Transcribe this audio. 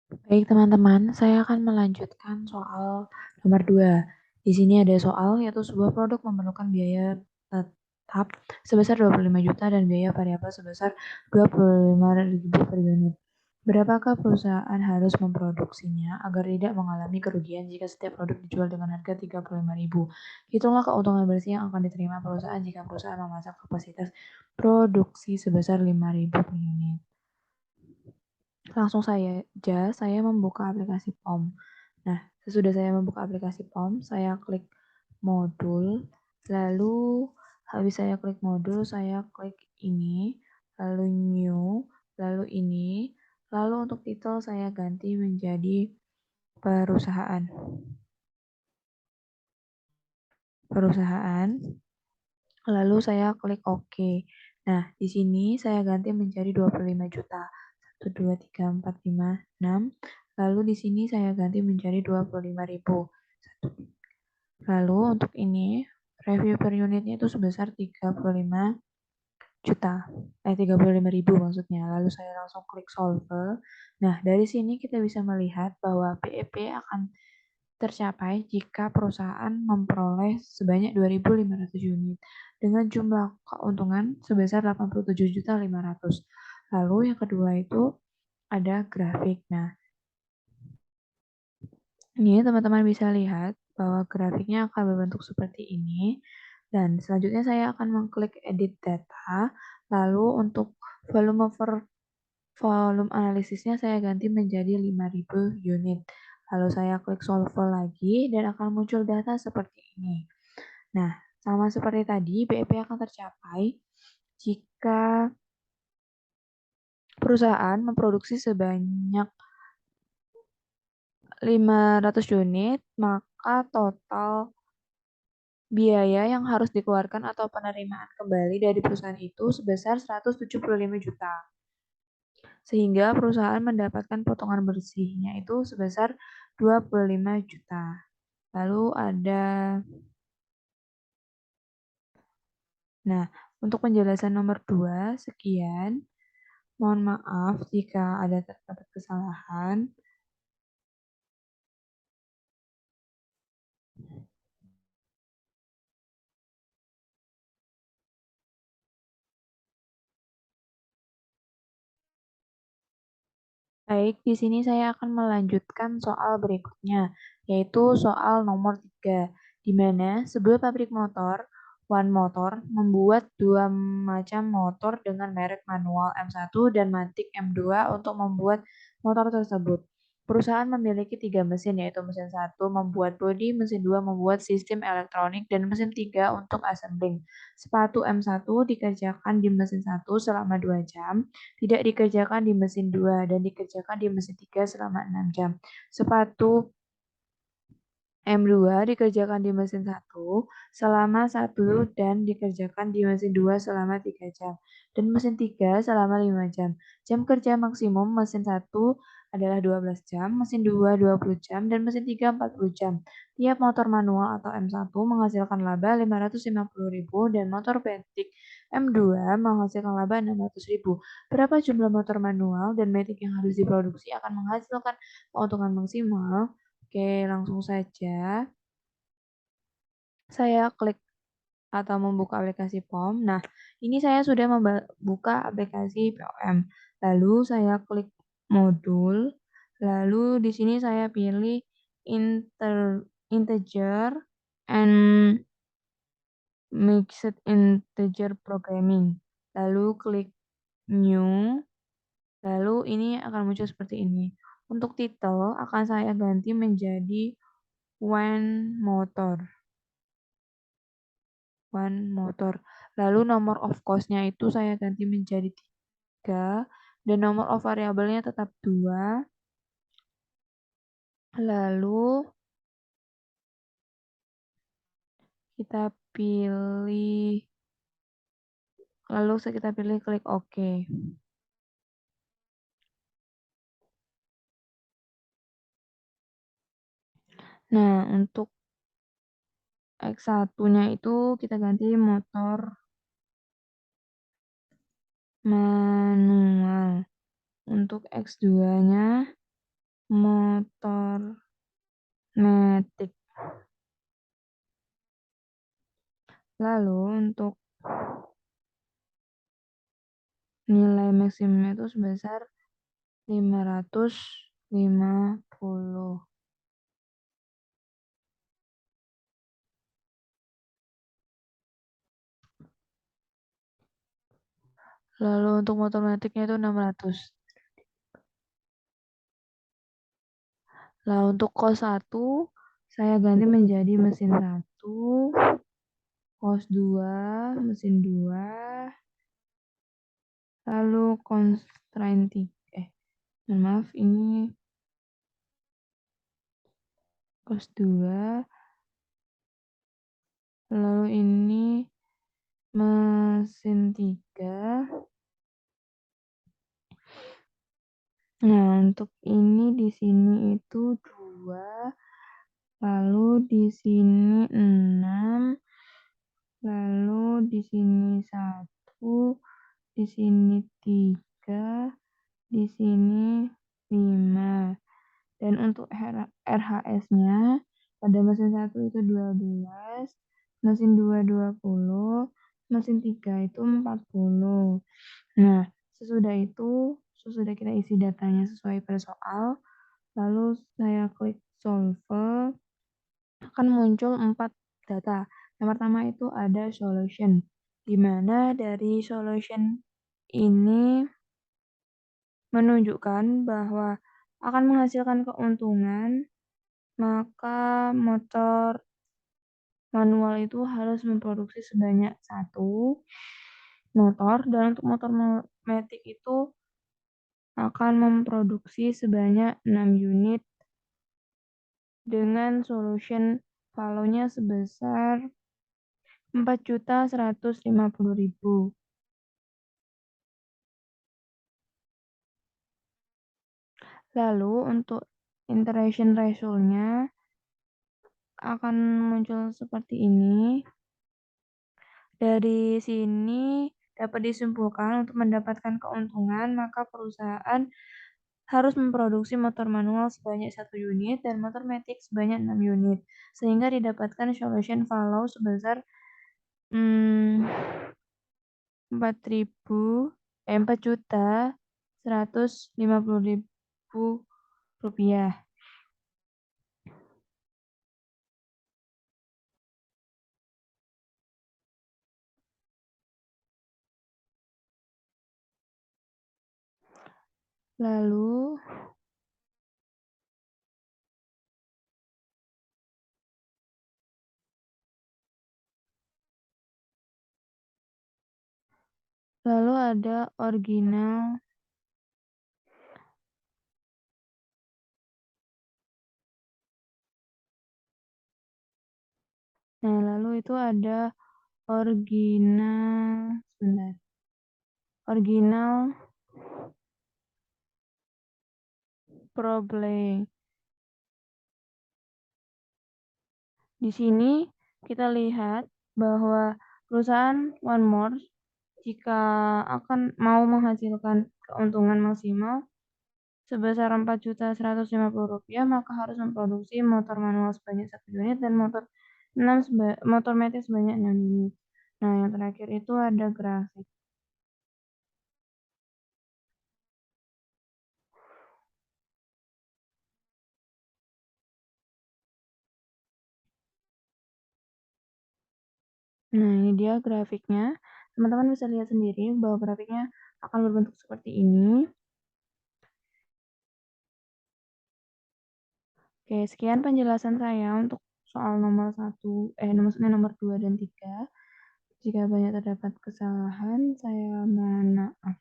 Baik teman-teman, saya akan melanjutkan soal nomor 2. Di sini ada soal yaitu sebuah produk memerlukan biaya tetap sebesar 25 juta dan biaya variabel sebesar 25.000 per unit. Berapakah perusahaan harus memproduksinya agar tidak mengalami kerugian jika setiap produk dijual dengan harga 35.000? Hitunglah keuntungan bersih yang akan diterima perusahaan jika perusahaan memasang kapasitas produksi sebesar 5.000 per unit. Langsung saja saya membuka aplikasi POM. Nah, sesudah saya membuka aplikasi POM, saya klik modul, lalu habis saya klik modul, saya klik ini, lalu new, lalu ini, lalu untuk titel saya ganti menjadi perusahaan. Perusahaan, lalu saya klik OK. Nah, di sini saya ganti menjadi 25 juta. 1, 2, 3, 4, 5, 6. Lalu di sini saya ganti menjadi 25.000. Lalu untuk ini, review per unitnya itu sebesar 35 juta. 35.000 maksudnya. Lalu saya langsung klik solver. Nah, dari sini kita bisa melihat bahwa BEP akan tercapai jika perusahaan memperoleh sebanyak 2.500 unit dengan jumlah keuntungan sebesar 87.500. Lalu yang kedua itu ada grafik. Nah, ini teman-teman bisa lihat bahwa grafiknya akan berbentuk seperti ini. Dan selanjutnya saya akan mengklik edit data. Lalu untuk volume analisisnya saya ganti menjadi 5.000 unit. Lalu saya klik solver lagi dan akan muncul data seperti ini. Nah, sama seperti tadi, BEP akan tercapai jika perusahaan memproduksi sebanyak 500 unit, maka total biaya yang harus dikeluarkan atau penerimaan kembali dari perusahaan itu sebesar 175 juta. Sehingga perusahaan mendapatkan potongan bersihnya itu sebesar 25 juta. Lalu ada, nah, untuk penjelasan nomor 2, sekian. Mohon maaf jika ada terdapat kesalahan. Baik, di sini saya akan melanjutkan soal berikutnya, yaitu soal nomor 3, di mana sebuah pabrik motor, One Motor, membuat dua macam motor dengan merek manual M1 dan Matic M2 untuk membuat motor tersebut. Perusahaan memiliki tiga mesin, yaitu mesin satu membuat bodi, mesin dua membuat sistem elektronik, dan mesin tiga untuk assembling. Sepatu M1 dikerjakan di mesin satu selama 2 jam, tidak dikerjakan di mesin 2 dan dikerjakan di mesin 3 selama 6 jam. Sepatu M2 dikerjakan di mesin 1 selama 1 dan dikerjakan di mesin 2 selama 3 jam. Dan mesin 3 selama 5 jam. Jam kerja maksimum mesin 1 adalah 12 jam, mesin 2 20 jam, dan mesin 3 40 jam. Tiap motor manual atau M1 menghasilkan laba 550.000 dan motor Matic M2 menghasilkan laba 600.000. Berapa jumlah motor manual dan Matic yang harus diproduksi akan menghasilkan keuntungan maksimal? Oke, langsung saja saya klik atau membuka aplikasi POM. Nah, ini saya sudah membuka aplikasi POM. Lalu saya klik modul. Lalu di sini saya pilih integer and mixed integer programming. Lalu klik new. Lalu ini akan muncul seperti ini. Untuk titel akan saya ganti menjadi One Motor. One Motor. Lalu nomor of cost-nya itu saya ganti menjadi 3 dan nomor of variabelnya tetap 2. Lalu kita pilih kita pilih klik OK. Nah, untuk X1-nya itu kita ganti motor manual. Untuk X2-nya motor metik. Lalu untuk nilai maksimumnya itu sebesar 550. Lalu untuk motor metiknya itu 600. Lah untuk kos 1 saya ganti menjadi mesin 1, kos 2, mesin 2, lalu constraint 3. Maaf ini kos 2, lalu ini mesin 3. Nah, untuk ini di sini itu 2, lalu di sini 6, lalu di sini 1, di sini 3, di sini 5. Dan untuk RHS-nya pada mesin 1 itu 12, mesin 2 20, mesin 3 itu 40. Nah, sesudah kita isi datanya sesuai pada soal, lalu saya klik solve, akan muncul 4 data. Yang pertama itu ada solution, di mana dari solution ini menunjukkan bahwa akan menghasilkan keuntungan, maka motor manual itu harus memproduksi sebanyak 1 motor, dan untuk motor matic itu akan memproduksi sebanyak 6 unit dengan solution value-nya sebesar 4.150.000. Lalu untuk iteration ratio-nya akan muncul seperti ini. Dari sini dapat disimpulkan untuk mendapatkan keuntungan, maka perusahaan harus memproduksi motor manual sebanyak 1 unit dan motor matic sebanyak 6 unit, sehingga didapatkan solution value sebesar 4.150.000 rupiah. Lalu ada original. Nah, lalu itu ada original, sebentar. Original problem. Di sini kita lihat bahwa perusahaan One More jika akan mau menghasilkan keuntungan maksimal sebesar 4.150.000 rupiah, maka harus memproduksi motor manual sebanyak 1 unit dan motor matic sebanyak 6 unit. Nah, yang terakhir itu ada grafik. Nah, ini dia grafiknya. Teman-teman bisa lihat sendiri bahwa grafiknya akan berbentuk seperti ini. Oke, sekian penjelasan saya untuk soal nomor 2 dan 3. Jika banyak terdapat kesalahan, saya mohon maaf.